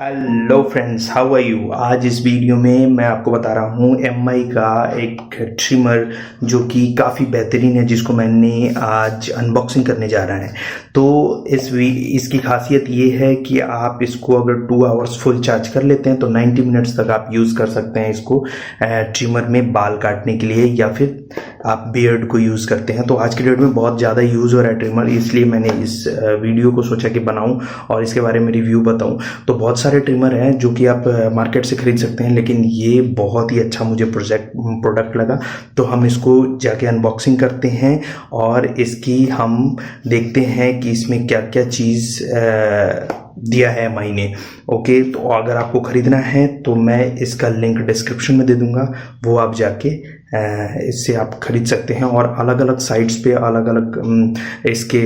Hello friends, how are you. आज इस video में मैं आपको बता रहा हूँ एमआई का एक ट्रिमर जो कि काफ़ी बेहतरीन है, जिसको मैंने आज अनबॉक्सिंग करने जा रहा है। तो इसकी खासियत ये है कि आप इसको अगर 2 आवर्स फुल चार्ज कर लेते हैं तो 90 मिनट्स तक आप यूज़ कर सकते हैं इसको ट्रिमर में बाल काटने के लिए, या फिर आप बियर्ड को यूज़ करते हैं। तो आज की डेट में बहुत ज़्यादा यूज़ हो रहा है ट्रिमर, इसलिए मैंने इस वीडियो को सोचा कि बनाऊं और इसके बारे में रिव्यू बताऊं। तो बहुत सारे ट्रिमर हैं जो कि आप मार्केट से खरीद सकते हैं, लेकिन ये बहुत ही अच्छा मुझे प्रोडक्ट लगा। तो हम इसको जाके अनबॉक्सिंग करते हैं और इसकी हम देखते हैं कि इसमें क्या क्या चीज़ दिया है एमआई ने। ओके, तो अगर आपको ख़रीदना है तो मैं इसका लिंक डिस्क्रिप्शन में दे दूंगा, वो आप जाके इससे आप ख़रीद सकते हैं। और अलग अलग साइट्स पे अलग अलग इसके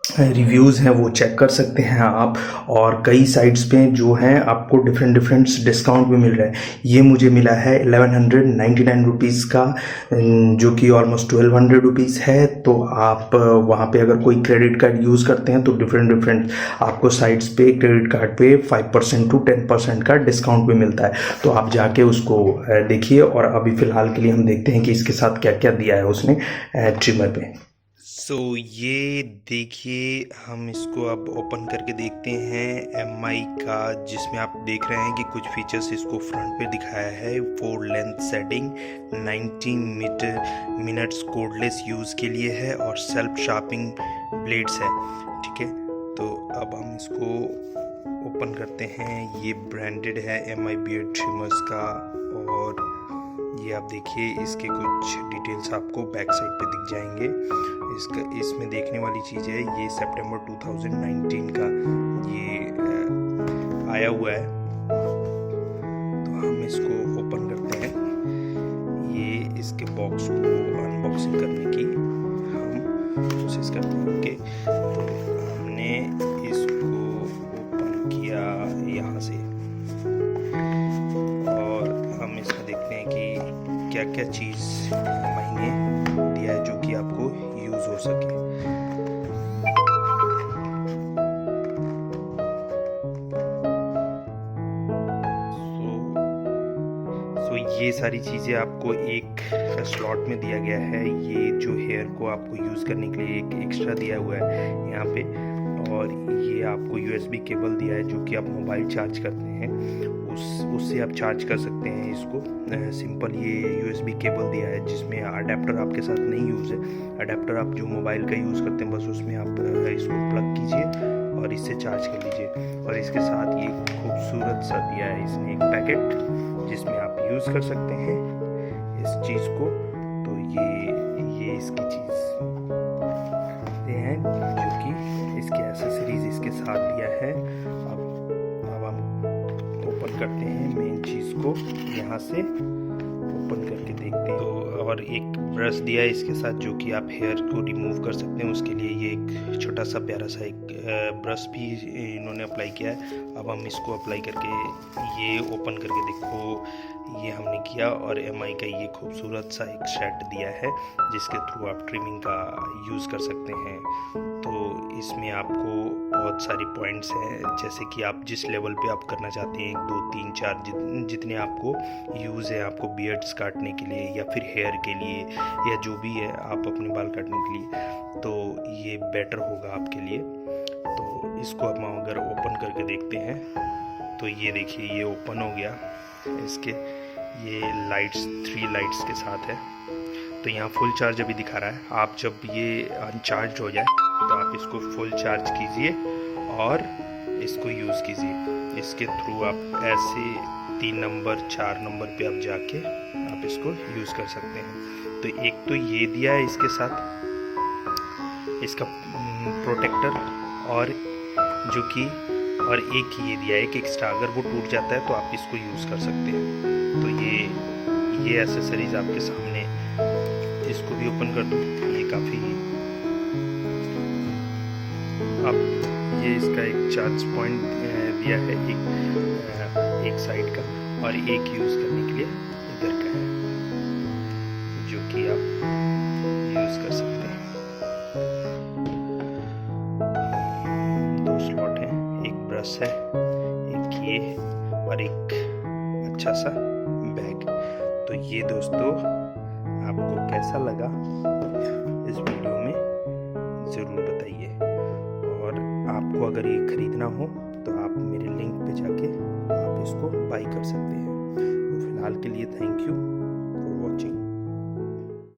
रिव्यूज़ हैं, वो चेक कर सकते हैं आप। और कई साइट्स पे जो हैं आपको डिफरेंट डिस्काउंट भी मिल रहा है। ये मुझे मिला है 1199 रुपीज़ का, जो कि ऑलमोस्ट 1200 रुपीज़ है। तो आप वहाँ पे अगर कोई क्रेडिट कार्ड यूज़ करते हैं तो डिफरेंट आपको साइट्स पे क्रेडिट कार्ड पे 5% to 10% का डिस्काउंट भी मिलता है। तो आप जाके उसको देखिए। और अभी फ़िलहाल के लिए हम देखते हैं कि इसके साथ क्या क्या दिया है उसने ट्रिमर पे। ये देखिए, हम इसको अब ओपन करके देखते हैं एमआई का, जिसमें आप देख रहे हैं कि कुछ फीचर्स इसको फ्रंट पे दिखाया है। 4 length setting, 90 minutes cordless use के लिए है और सेल्फ शार्पिंग ब्लेड्स है। ठीक है, तो अब हम इसको ओपन करते हैं। ये ब्रांडेड है एमआई बियर्ड ट्रिमर्स का। और ये आप देखिए, इसके कुछ डिटेल्स आपको बैक साइड पे दिख जाएंगे। इसमें देखने वाली चीज़ है, ये सितंबर 2019 का ये आया हुआ है। तो हम इसको ओपन करते हैं। ये इसके बॉक्स को अनबॉक्सिंग करने की हम कोशिश करते हैं। ओके, तो हमने इसको ओपन किया यहाँ से और हम इसमें देखते हैं कि क्या क्या चीज़ मैंने दिया है जो कि आपको यूज़ हो सके। ये सारी चीज़ें आपको एक स्लॉट में दिया गया है। ये जो हेयर को आपको यूज़ करने के लिए एक एक्स्ट्रा दिया हुआ है यहाँ पे। और ये आपको यूएसबी केबल दिया है जो कि आप मोबाइल चार्ज करते हैं उससे आप चार्ज कर सकते हैं इसको। सिंपल ये यूएसबी केबल दिया है, जिसमें अडेप्टर आपके साथ नहीं यूज़ है। अडेप्टर आप जो मोबाइल का यूज़ करते हैं बस उसमें आप इसको प्लग कीजिए और इससे चार्ज कर लीजिए। और इसके साथ ये खूबसूरत सा दिया है इसने एक पैकेट, जिसमें आप यूज़ कर सकते हैं इस चीज़ को। तो ये इसकी चीज़ है जो कि इसके एसेसरीज इसके साथ दिया है। अब हम ओपन करते हैं मेन चीज़ को, यहाँ से ओपन करके देखते हैं। तो और एक ब्रश दिया है इसके साथ, जो कि आप हेयर को रिमूव कर सकते हैं। उसके लिए ये एक छोटा सा प्यारा सा एक ब्रश भी इन्होंने अप्लाई किया है। अब हम इसको अप्लाई करके ये ओपन करके देखो, ये हमने किया। और एमआई का ये खूबसूरत सा एक सेट दिया है जिसके थ्रू आप ट्रिमिंग का यूज़ कर सकते हैं। तो इसमें आपको बहुत सारी पॉइंट्स हैं, जैसे कि आप जिस लेवल पे आप करना चाहते हैं, 1 2 3 4 जितने आपको यूज़ है आपको बियर्ड्स काटने के लिए या फिर हेयर के लिए या जो भी है आप अपने बाल काटने के लिए, तो ये बेटर होगा आपके लिए। तो इसको हम अगर ओपन करके देखते हैं तो ये देखिए, ये ओपन हो गया। इसके ये लाइट्स 3 लाइट्स के साथ है। तो यहाँ फुल चार्ज अभी दिखा रहा है। आप जब ये अनचार्ज हो जाए तो आप इसको फुल चार्ज कीजिए और इसको यूज़ कीजिए। इसके थ्रू आप ऐसे 3 नंबर 4 नंबर पे आप जाके आप इसको यूज़ कर सकते हैं। तो एक तो ये दिया है इसके साथ इसका प्रोटेक्टर, और जो कि और एक ये दिया है कि एक्स्ट्रा अगर वो टूट जाता है तो आप इसको यूज़ कर सकते हैं। तो ये एसेसरीज आपके सामने। इसको भी ओपन कर दूँ, ये काफ़ी आप ये इसका एक चार्ज पॉइंट दिया है एक साइड का, और एक यूज़ करने के लिए इधर का है, जो कि आप यूज़ कर सकते हैं। 2 स्लॉट है, एक ब्रश है, एक ये और एक अच्छा सा बैग। तो ये दोस्तों आपको कैसा लगा इस वीडियो में ज़रूर बताइए, और आपको अगर ये ख़रीदना हो तो आप मेरे लिंक पे जाके आप इसको बाई कर सकते हैं। तो फिलहाल के लिए थैंक यू।